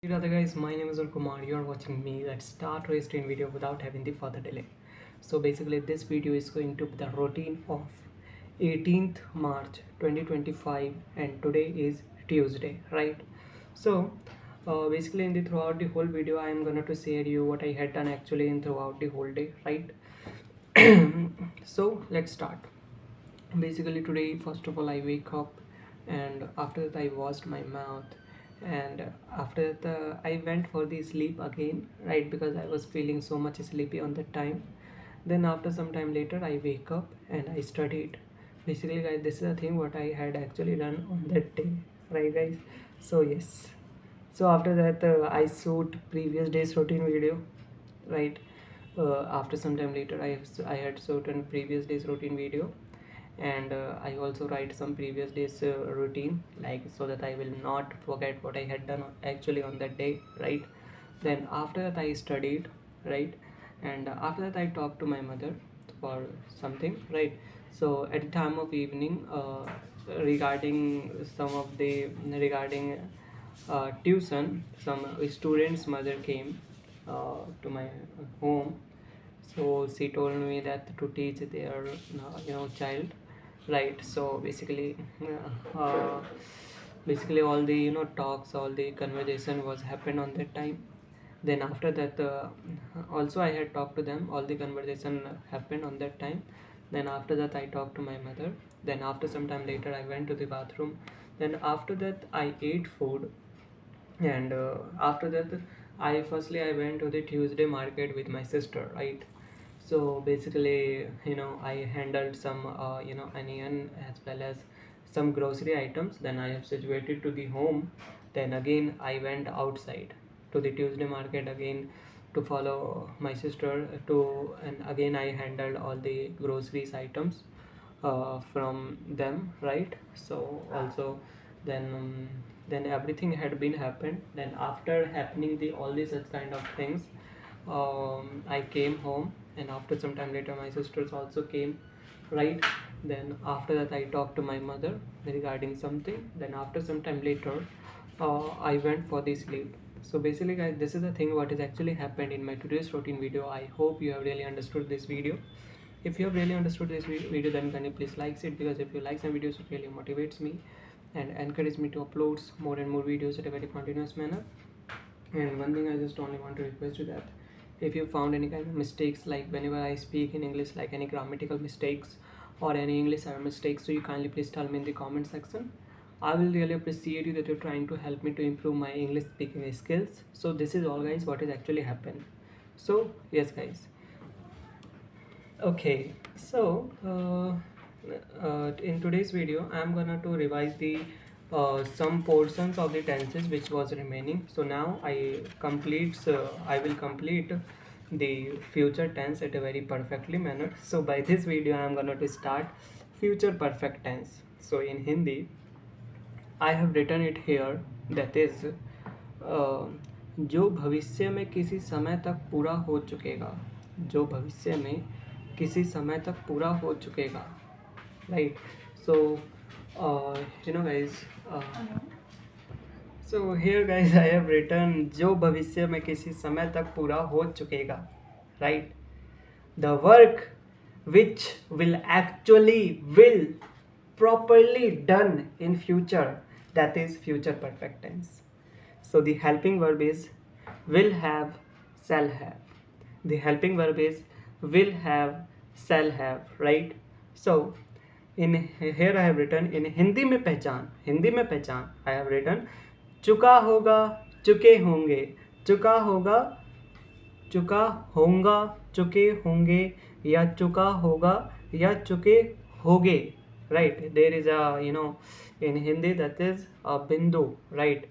Hey Radha guys, my name is Kumar. You are watching me. Let's start race train video without having the further delay. So basically this video is going to be the routine of 18th March 2025 and today is Tuesday, right? So basically in the throughout the whole video I am gonna to share you what I had done actually in throughout the whole day, right? So let's start. Basically today first of all I wake up and after that I washed my mouth and after that I went for the sleep again, right, because I was feeling so much sleepy on that time. Then after some time later I wake up and I studied. Basically guys, this is the thing what I had actually done on that day, right guys? So yes, so after that I shoot previous day's routine video, right? After some time later I had certain previous days routine video, and I also write some previous days routine, like so that I will not forget what I had done actually on that day, right? Then after that I studied, right? And after that I talked to my mother for something, right? So at the time of evening, regarding some of the regarding tuition, some students mother came to my home. So she told me that to teach their child, right? So basically all the talks, all the conversation was happened on that time. Then after that also I had talked to them, all the conversation happened on that time. Then after that I talked to my mother. Then after some time later I went to the bathroom. Then after that I ate food, and after that I went to the Tuesday market with my sister, right? So basically I handled some onion as well as some grocery items. Then I have situated to the home. Then again I went outside to the Tuesday market again to follow my sister to, and again I handled all the groceries items from them, right? So also then everything had been happened. Then after happening the all these such kind of things, I came home, and after some time later my sisters also came, right? Then after that I talked to my mother regarding something. Then after some time later I went for the sleep. So basically guys, this is the thing what is actually happened in my today's routine video. I hope you have really understood this video. If you have really understood this video, then can you please like it, because if you like some videos, it really motivates me and encourages me to upload more and more videos at a very continuous manner. And one thing I just only want to request you that if you found any kind of mistakes, like whenever I speak in English, like any grammatical mistakes or any English error mistakes, so you kindly please tell me in the comment section. I will really appreciate you that you're trying to help me to improve my English speaking skills. So this is all guys what is actually happened. So yes guys. Okay, so in today's video I'm gonna to revise the some portions of the tenses which was remaining. So now I will complete the future tense at a very perfectly manner. So by this video I'm gonna to start future perfect tense. So in Hindi I have written it here, that is जो भविष्य में किसी समय तक पूरा हो चुकेगा, जो भविष्य में किसी समय तक पूरा हो चुकेगा, right? So guys, so here guys I have written जो भविष्य में किसी समय तक पूरा हो चुकेगा, right? The work which will properly done in future, that is future perfect tense. So the helping verb is will have, shall have. The helping verb is will have, shall have, right? So in here I have written in Hindi में पहचान I have written चुका होगा, चुके होंगे, चुका होगा, चुका होगा, चुके होंगे, या चुका होगा, या चुके होगे, right? There is a in Hindi that is a bindu, right?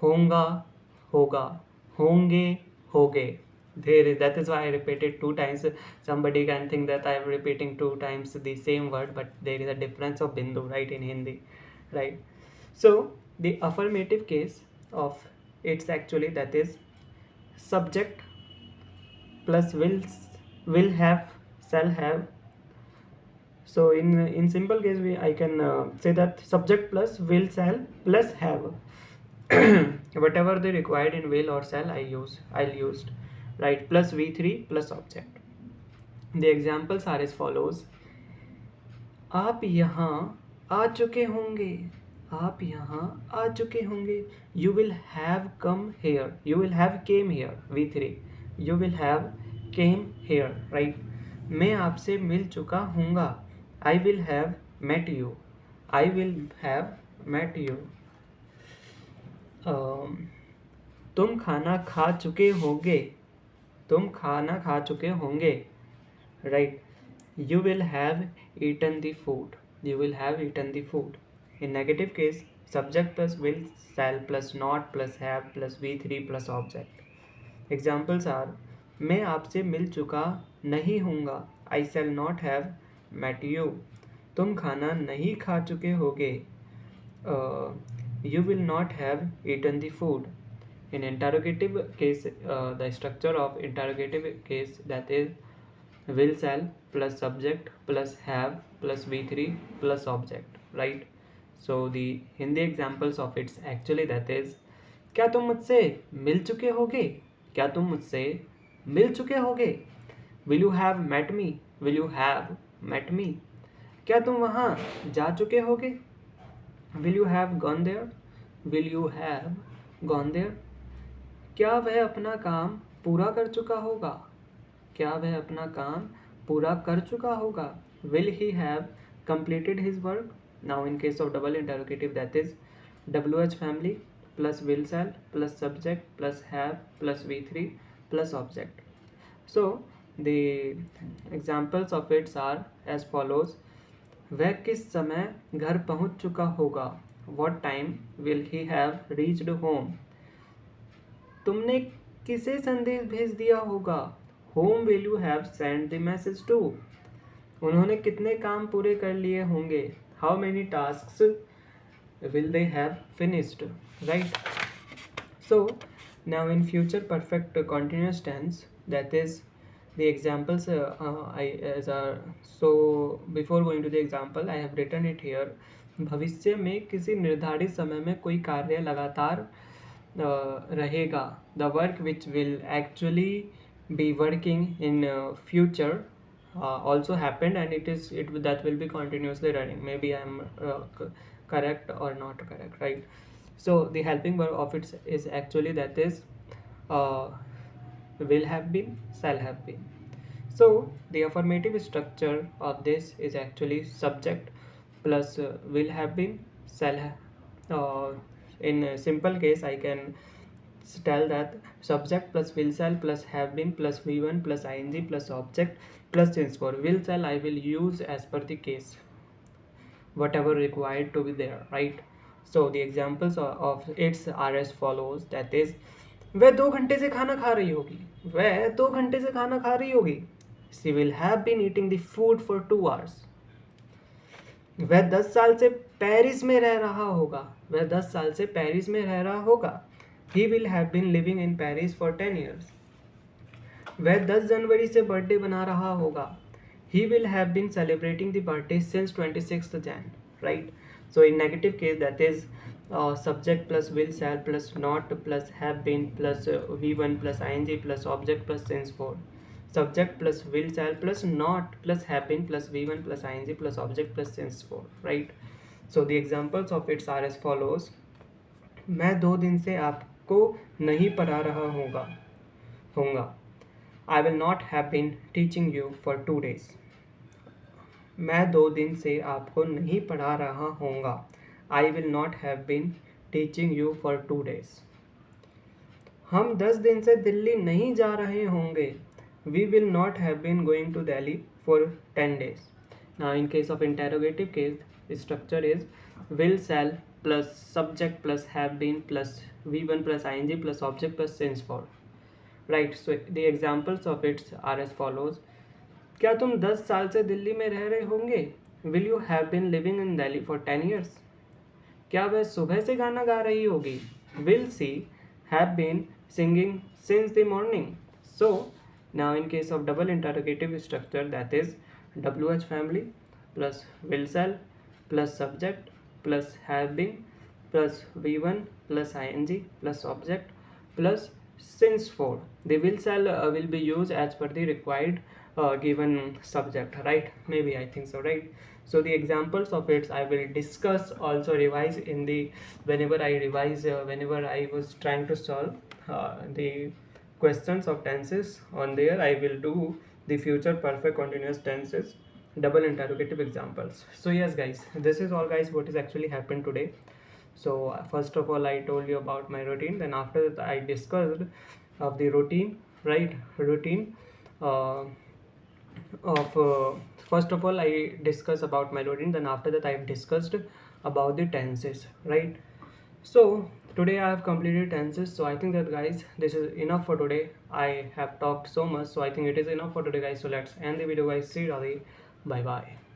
होगा, होगा, होंगे, होगे. That is why I repeated two times. Somebody can think that I am repeating two times the same word, but there is a difference of bindu, right, in Hindi, right? So the affirmative case of it's actually that is subject plus will have, shall have. So in simple case I can say that subject plus will, shall plus have. whatever they required in will or shall I'll used, right? Plus V3 plus object. The examples are as follows. आप यहाँ आ चुके होंगे, आप यहाँ आ चुके होंगे. You will have come here, you will have came here. V3, you will have came here, right? मैं आपसे मिल चुका हूँगा. I will have met you, I will have met you. तुम खाना खा चुके होंगे, तुम खाना खा चुके होंगे, right? You will have eaten the food, you will have eaten the food. In negative case, subject plus will, shall plus not plus have plus V3 plus object. Examples are, मैं आपसे मिल चुका नहीं हूँगा, I shall not have met you. तुम खाना नहीं खा चुके होगे, you will not have eaten the food. In interrogative case, the structure of interrogative case, that is will, shall plus subject plus have plus V3 plus object, right? So the Hindi examples of it's actually that is, क्या तुम मुझसे मिल चुके होगे, क्या तुम मुझसे मिल चुके होगे. Will you have met me, will you have met me. क्या तुम वहाँ जा चुके होगे. Will you have gone there, will you have gone there. क्या वह अपना काम पूरा कर चुका होगा, क्या वह अपना काम पूरा कर चुका होगा. Will he have completed his work. Now in case of double interrogative, that is WH family plus will, shall plus subject plus have plus V3 plus object. So the examples of it are as follows. वह किस समय घर पहुंच चुका होगा. What time will he have reached home. तुमने किसे संदेश भेज दिया होगा. Whom will you have sent the message to. उन्होंने कितने काम पूरे कर लिए होंगे. How many tasks will they have finished, right? So now in future perfect continuous tense, that is the examples so before going to the example, I have written it here. भविष्य में किसी निर्धारित समय में कोई कार्य लगातार रहेगा. The work which will actually be working in future also happened, and that will be continuously running. Maybe I am correct or not correct, right? So the helping verb of it is actually that is will have been, shall have been. So the affirmative structure of this is actually subject plus will have been, shall have. In a simple case, I can tell that subject plus will, shall plus have been plus V1 plus ing plus object plus tense for. Will, shall I will use as per the case, whatever required to be there, right? So the examples of its are as follows, that is वह 2 घंटे से खाना खा रही होगी, वह 2 घंटे से खाना खा रही होगी. She will have been eating the food for 2 hours. वह 10 साल से पेरिस में रह रहा होगा, वह 10 साल से पेरिस में रह रहा होगा. He will have been living in Paris for 10 years. वह 10 जनवरी से बर्थडे बना रहा होगा. He will have been celebrating the birthday since 26th Jan, right? So in negative case, that is subject plus will, shall plus not plus have been plus V1 plus ing plus object plus tense for. Subject plus will, shall plus not plus have been plus V1 plus ing plus object plus tense for, right? So the examples of it are as follows. मैं 2 दिन से आपको नहीं पढ़ा रहा होगा. I will not have been teaching you for 2 days. मैं 2 दिन से आपको नहीं पढ़ा रहा होऊंगा. I will not have been teaching you for 2 days. हम 10 दिन से दिल्ली नहीं जा रहे होंगे. We will not have been going to Delhi for 10 days. Now in case of interrogative case, the structure is will, shall plus subject plus have been plus V1 plus ing plus object plus tense for, right? So the examples of it are as follows. क्या तुम 10 साल से दिल्ली में रह रहे होंगे. Will you have been living in Delhi for 10 years. क्या वह सुबह से गाना गा रही होगी. Will she have been singing since the morning. So now in case of double interrogative structure, that is WH family plus will, shall plus subject plus have been plus v1 plus ing plus object plus since for. The will shall will be used as per the required given subject, right? Maybe I think so, right? So the examples of it I will discuss, also revise in the whenever I revise whenever I was trying to solve the questions of tenses on there. I will do the future perfect continuous tenses double interrogative examples. So yes guys, this is all guys what is actually happened today. So first of all I told you about my routine, then after that I discussed of the routine, right? Routine uh, of first of all I discussed about my routine, then after that I've discussed about the tenses, right? So today I have completed tenses. So I think that guys this is enough for today. I have talked so much, so I think it is enough for today guys. So let's end the video guys. See you, bye bye.